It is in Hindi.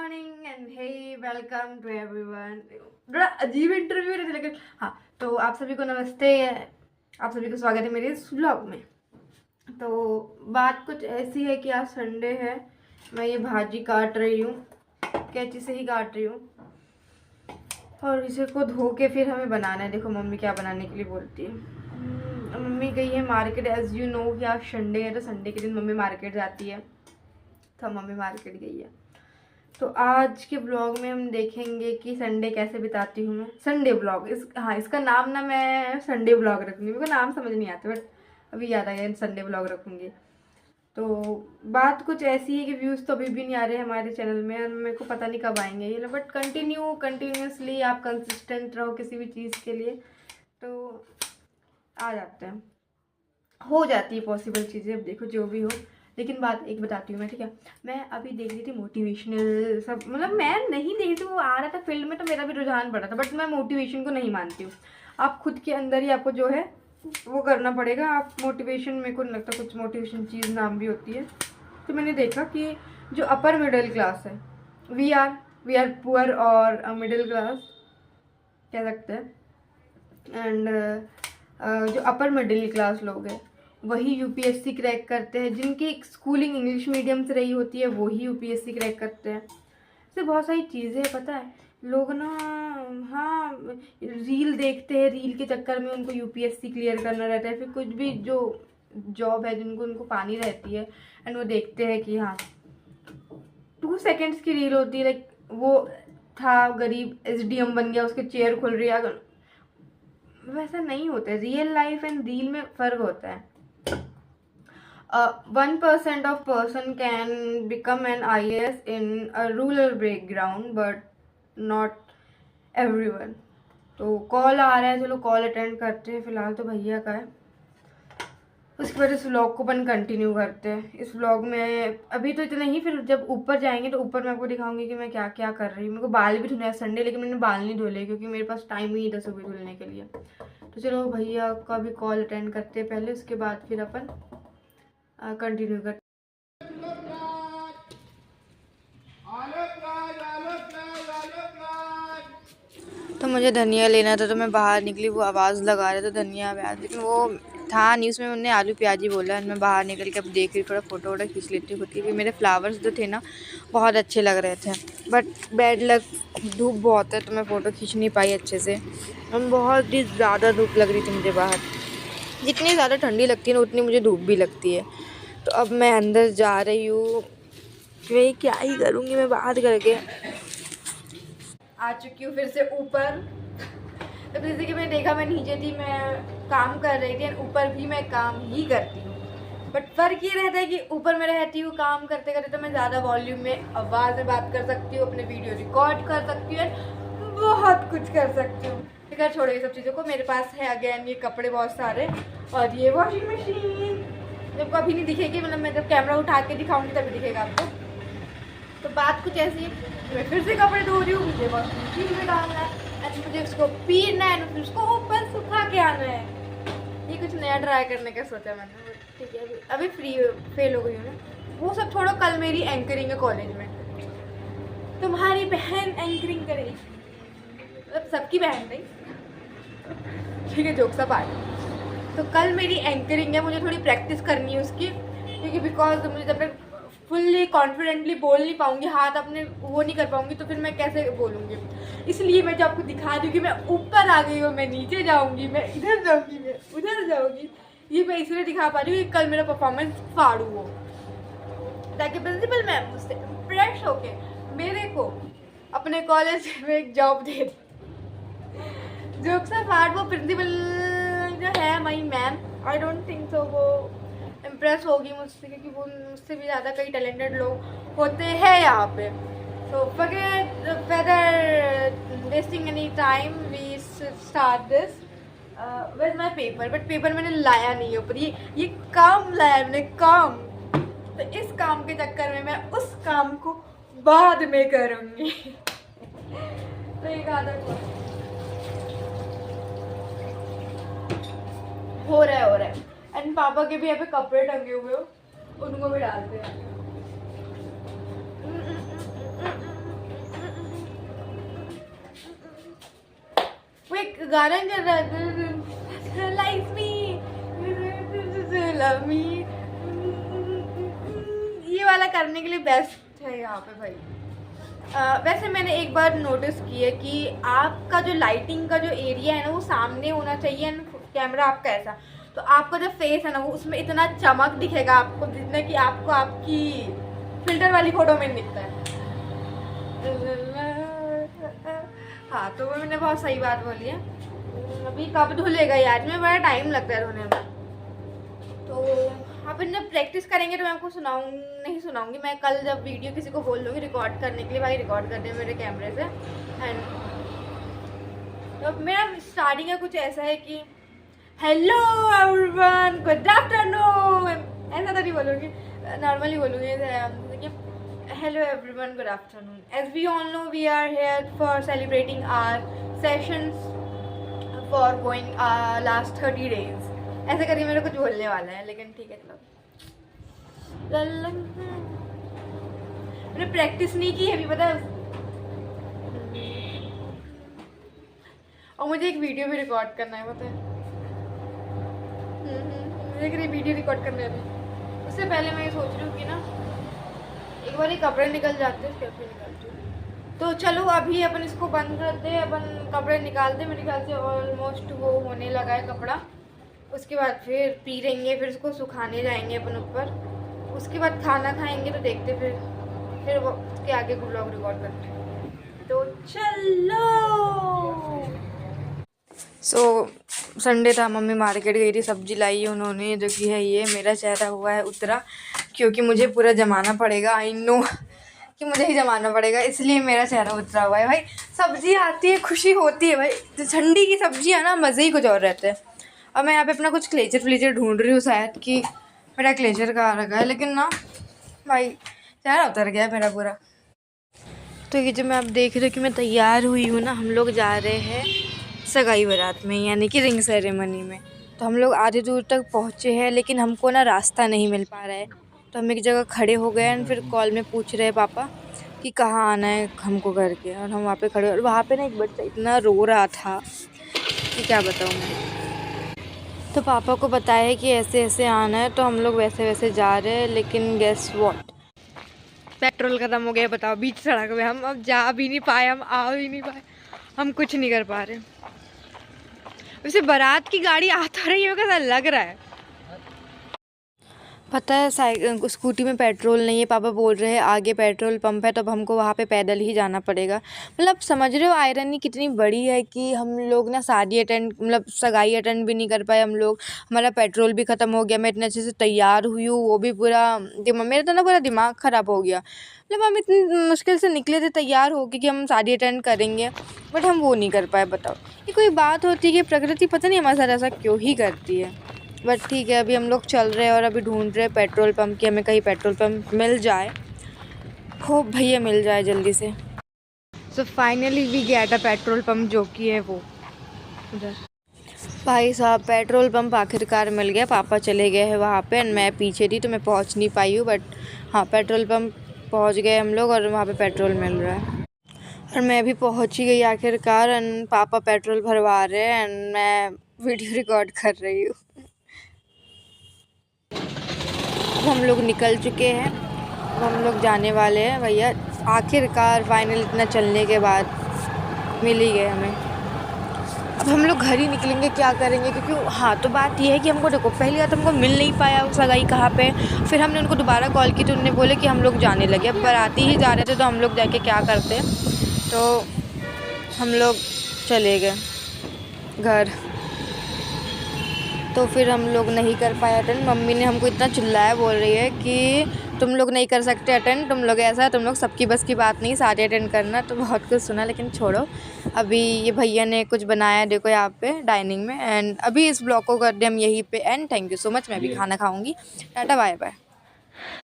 Morning and hey welcome to everyone. बड़ा अजीब इंटरव्यू है लेकिन हाँ, तो आप सभी को नमस्ते। आप सभी को स्वागत है मेरे इस व्लॉग में। तो बात कुछ ऐसी है कि आज संडे है, मैं ये भाजी काट रही हूँ, कैंची से ही काट रही हूँ और इसे को धो के फिर हमें बनाना है। देखो मम्मी क्या बनाने के लिए बोलती है। मम्मी गई है मार्केट। एज यू नो कि आज संडे है, तो संडे के दिन मम्मी मार्केट जाती है, तो मम्मी मार्केट गई है। तो आज के ब्लॉग में हम देखेंगे कि संडे कैसे बिताती हूँ मैं। संडे ब्लॉग इसका नाम ना मैं संडे ब्लॉग रखूँगी, मेरे को नाम समझ नहीं आता, बट अभी याद आ गया संडे ब्लॉग रखूँगी। तो बात कुछ ऐसी है कि व्यूज़ तो अभी भी नहीं आ रहे हमारे चैनल में और मेरे को पता नहीं कब आएंगे ये, बट कंटिन्यूसली आप कंसिस्टेंट रहो किसी भी चीज़ के लिए तो आ जाते हैं, हो जाती है पॉसिबल चीज़ें। अब देखो जो भी हो, लेकिन बात एक बताती हूँ मैं, ठीक है। मैं अभी देख रही थी मोटिवेशनल सब, मतलब मैं नहीं देख रही थी, वो आ रहा था फील्ड में तो मेरा भी रुझान बढ़ा था, बट मैं मोटिवेशन को नहीं मानती हूँ। आप खुद के अंदर ही आपको जो है वो करना पड़ेगा। आप मोटिवेशन, मेरे को नहीं लगता कुछ मोटिवेशन चीज़ नाम भी होती है। तो मैंने देखा कि जो अपर मिडिल क्लास है, वी आर पुअर और मिडिल क्लास कह सकते हैं, एंड जो अपर मिडिल क्लास लोग हैं वही यूपीएससी क्रैक करते हैं। जिनकी स्कूलिंग इंग्लिश मीडियम से रही होती है वही यूपीएससी क्रैक करते हैं। इससे बहुत सारी चीज़ें पता है, लोग ना हाँ रील देखते हैं, रील के चक्कर में उनको यूपीएससी क्लियर करना रहता है, फिर कुछ भी जो जॉब है जिनको उनको पानी रहती है एंड वो देखते हैं कि हाँ 2 सेकेंड्स की रील होती है, लाइक वो था गरीब एसडीएम बन गया, उसके चेयर खुल रही है। वैसा नहीं होता है, रियल लाइफ एंड रील में फ़र्क होता है। 1% of person can become an IAS in a rural background, but not everyone. तो कॉल आ रहा है, चलो कॉल अटेंड करते हैं। फिलहाल तो भैया का है, उसके बाद इस व्लॉग को अपन कंटिन्यू करते हैं। इस व्लॉग में अभी तो इतना ही, फिर जब ऊपर जाएंगे तो ऊपर मैं आपको दिखाऊंगी कि मैं क्या क्या कर रही हूँ। मेरे को बाल भी धुलना है संडे, लेकिन मैंने बाल नहीं धुले क्योंकि मेरे पास टाइम ही नहीं था सुबह धुलने के लिए। तो चलो भैया का भी कॉल अटेंड करते हैं पहले, उसके बाद फिर अपन कंटिन्यू करते। तो मुझे धनिया लेना था तो मैं बाहर निकली, वो आवाज़ लगा रहे थे धनिया प्याज, लेकिन वो था नहीं उसमें, उन्होंने आलू प्याज ही बोला। मैं बाहर निकल के अब देख रही, थोड़ा फोटो वोटो खींच लेती खुद की। मेरे फ्लावर्स जो थे ना बहुत अच्छे लग रहे थे, बट बैड लक धूप बहुत है तो मैं फ़ोटो खींच नहीं पाई अच्छे से। बहुत ही ज़्यादा धूप लग रही थी मुझे बाहर, जितनी ज़्यादा ठंडी लगती है ना उतनी मुझे धूप भी लगती है। तो अब मैं अंदर जा रही हूँ, मैं क्या ही करूँगी, मैं बाहर करके आ चुकी हूँ फिर से ऊपर। तो जैसे कि मैंने देखा, मैं नीचे थी, मैं काम कर रही थी, ऊपर भी मैं काम ही करती हूँ, बट फ़र्क ये रहता है कि ऊपर मैं रहती हूँ काम करते करते तो मैं ज़्यादा वॉल्यूम में आवाज़ में बात कर सकती हूँ, अपने वीडियो रिकॉर्ड कर सकती हूँ, बहुत कुछ कर सकती हूँ। फिर छोड़े ये सब चीज़ों को, मेरे पास है अगेन ये कपड़े बहुत सारे और ये वॉशिंग मशीन, जब अभी नहीं दिखेगी, मतलब मैं जब कैमरा उठा के दिखाऊंगी तभी दिखेगा आपको। तो बात कुछ ऐसी है, मैं फिर से कपड़े धो रही हूँ, मुझे वॉशिंग मशीन में डालना है, मुझे उसको पीना है, फिर उसको ऊपर सुखा के आना है। ये कुछ नया ट्राई करने का सोचा मैंने, ठीक है। अभी फ्री फेल हो गई हूँ ना, वो सब छोड़ो। कल मेरी एंकरिंग है कॉलेज में, तुम्हारी बहन एंकरिंग करेगी, मतलब सबकी बहन नहीं, ठीक है, जोक सब आए। तो कल मेरी एंकरिंग है, मुझे थोड़ी प्रैक्टिस करनी है उसकी, क्योंकि बिकॉज मुझे जब मैं फुल्ली कॉन्फिडेंटली बोल नहीं पाऊंगी, हाथ अपने वो नहीं कर पाऊंगी, तो फिर मैं कैसे बोलूँगी। इसलिए मैं जो आपको दिखा दूँ कि मैं ऊपर आ गई हूँ, मैं नीचे जाऊँगी, मैं इधर जाऊँगी, मैं उधर जाऊँगी, ये मैं इसलिए दिखा पा रही हूँ कि कल मेरा परफॉर्मेंस फाड़ू हो, ताकि प्रिंसिपल मैम मुझसे इम्प्रेस होके मेरे को अपने कॉलेज में एक जॉब दे दी। जोक सा फाड़, वो प्रिंसिपल जो है my ma'am, I don't think so वो इम्प्रेस होगी मुझसे, क्योंकि वो मुझसे भी ज़्यादा कई टैलेंटेड लोग होते हैं यहाँ पे। तो whether wasting any time we start this with my paper, but paper मैंने लाया नहीं है ऊपर, ये काम लाया मैंने, काम। तो इस काम के चक्कर में मैं उस काम को बाद में करूँगी। तो एक आदत हो रहा है। एंड पापा के भी यहाँ पे कपड़े टंगे हुए हो, उनको भी डालते हैं। गाना चल रहा है लाइक मी लव मी, ये वाला करने के लिए बेस्ट है यहाँ पे भाई। वैसे मैंने एक बार नोटिस किया कि आपका जो लाइटिंग का जो एरिया है ना वो सामने होना चाहिए, कैमरा आपका ऐसा, तो आपका जो फेस है ना वो उसमें इतना चमक दिखेगा आपको जितना कि आपको आपकी फिल्टर वाली फोटो में दिखता है। हाँ तो वो मैंने बहुत सही बात बोली है। अभी कब धुलेगा यार, में बड़ा टाइम लगता है धोने में, तो आप जब प्रैक्टिस करेंगे तो मैं आपको नहीं सुनाऊंगी। मैं कल जब वीडियो किसी को बोल दूँगी रिकॉर्ड करने के लिए, भाई रिकॉर्ड कर दे मेरे कैमरे से। एंड तो मेरा स्टार्टिंग का कुछ ऐसा है कि हेलो एवरीवन, गुड आफ्टरनून, ऐसा तो नहीं बोलूँगी, नॉर्मली बोलूँगी hello everyone, good afternoon. As we all know we are here for celebrating our sessions for going last 30 days, ऐसे करके मेरे कुछ बोलने वाला है, लेकिन ठीक है चलो। मैंने प्रैक्टिस नहीं की अभी, पता है। और मुझे एक वीडियो भी रिकॉर्ड करना है, पता है। मुझे एक वीडियो रिकॉर्ड करना है अभी। उससे पहले मैं ये सोच रही हूँ कि ना एक बार ये कपड़े निकल जाते हैं, फिर निकालती हूँ। तो चलो अभी अपन इसको बंद कर दे, अपन कपड़े निकाल दे। मेरे ख्याल से ऑलमोस्ट वो होने लगा है कपड़ा। उसके बाद फिर पी लेंगे, फिर उसको सुखाने जाएंगे अपन ऊपर। उसके बाद खाना खाएंगे, तो देखते फिर वो उसके आगे ब्लॉग रिकॉर्ड करते हैं। तो चलो। संडे था, मम्मी मार्केट गई थी, सब्जी लाई उन्होंने, जो कि है ये। मेरा चेहरा हुआ है उतरा, क्योंकि मुझे पूरा जमाना पड़ेगा। आई नो कि मुझे ही जमाना पड़ेगा, इसलिए मेरा चेहरा उतरा हुआ है। भाई सब्जी आती है, खुशी होती है भाई। ठंडी की सब्जी है ना, मज़े ही कुछ और रहते हैं। और मैं यहाँ पे अपना कुछ क्लेचर ढूंढ रही हूँ, शायद कि मेरा क्लेचर कहाँ रखा है, लेकिन ना भाई चेहरा उतर गया है मेरा पूरा। तो ये जो मैं अब देख रही हूँ कि मैं तैयार हुई हूँ ना, हम लोग जा रहे हैं सगाई बारात में, यानी कि रिंग सेरेमनी में। तो हम लोग आधी दूर तक पहुँचे हैं, लेकिन हमको ना रास्ता नहीं मिल पा रहा है। तो हम एक जगह खड़े हो गए एंड फिर कॉल में पूछ रहे पापा कि कहाँ आना है हमको करके। और हम वहाँ पे खड़े, और वहाँ पे ना एक बच्चा इतना रो रहा था कि क्या बताऊँ मैं। तो पापा को बताया कि ऐसे ऐसे आना है, तो हम लोग वैसे वैसे जा रहे हैं। लेकिन गेस व्हाट, पेट्रोल ख़त्म हो गया। बताओ, बीच सड़क में हम अब जा भी नहीं पाए, हम आ भी नहीं पाए, हम कुछ नहीं कर पा रहे। वैसे बारात की गाड़ी आ तो रही है, कैसा लग रहा है पता है। स्कूटी में पेट्रोल नहीं है, पापा बोल रहे हैं आगे पेट्रोल पंप है, तो अब हमको वहाँ पे पैदल ही जाना पड़ेगा। मतलब समझ रहे हो आयरनी कितनी बड़ी है कि हम लोग ना मतलब सगाई अटेंड भी नहीं कर पाए हम लोग। हमारा पेट्रोल भी ख़त्म हो गया। मैं इतने अच्छे से तैयार हुई हूँ, वो भी पूरा मेरा तो ना पूरा दिमाग ख़राब हो गया। मतलब हम इतनी मुश्किल से निकले थे तैयार हो कि हम शादी अटेंड करेंगे, बट हम वो नहीं कर पाए। बताओ, ये कोई बात होती है कि प्रकृति पता नहीं हमारे साथ ऐसा क्यों ही करती है। बट ठीक है, अभी हम लोग चल रहे हैं और अभी ढूंढ रहे हैं पेट्रोल पंप की, हमें कहीं पेट्रोल पंप मिल जाए, हो भैया मिल जाए जल्दी से। So finally we get a petrol pump, जो कि है वो उधर। भाई साहब पेट्रोल पंप आखिरकार मिल गया। पापा चले गए हैं वहाँ पे, मैं पीछे थी तो मैं पहुँच नहीं पाई हूँ। बट हाँ, पेट्रोल पंप पहुँच गए हम लोग और वहाँ पे पेट्रोल मिल रहा है। और मैं भी पहुँच ही गई आखिरकार। एंड पापा पेट्रोल भरवा रहे हैं एंड मैं वीडियो रिकॉर्ड कर रही हूँ। हम लोग निकल चुके हैं, अब हम लोग जाने वाले हैं भैया। आखिरकार फाइनल इतना चलने के बाद मिल ही गए हमें। अब हम लोग घर ही निकलेंगे, क्या करेंगे, क्योंकि हाँ तो बात ये है कि हमको देखो पहली बात हमको मिल नहीं पाया वो सगाई कहाँ पे। फिर हमने उनको दोबारा कॉल की तो उन्होंने बोले कि हम लोग जाने लगे। अब बाराती ही जा रहे थे तो हम लोग जाके क्या करते, तो हम लोग चले गए घर। तो फिर हम लोग नहीं कर पाए अटेंड। मम्मी ने हमको इतना चिल्लाया, बोल रही है कि तुम लोग नहीं कर सकते अटेंड, तुम लोग ऐसा, तुम लोग सबकी बस की बात नहीं सारे अटेंड करना। तो बहुत कुछ सुना, लेकिन छोड़ो। अभी ये भैया ने कुछ बनाया देखो यहाँ पे डाइनिंग में। एंड अभी इस ब्लॉग को कर दे हम यहीं पे end. Thank you so much, मैं भी खाना खाऊंगी। Tata bye bye.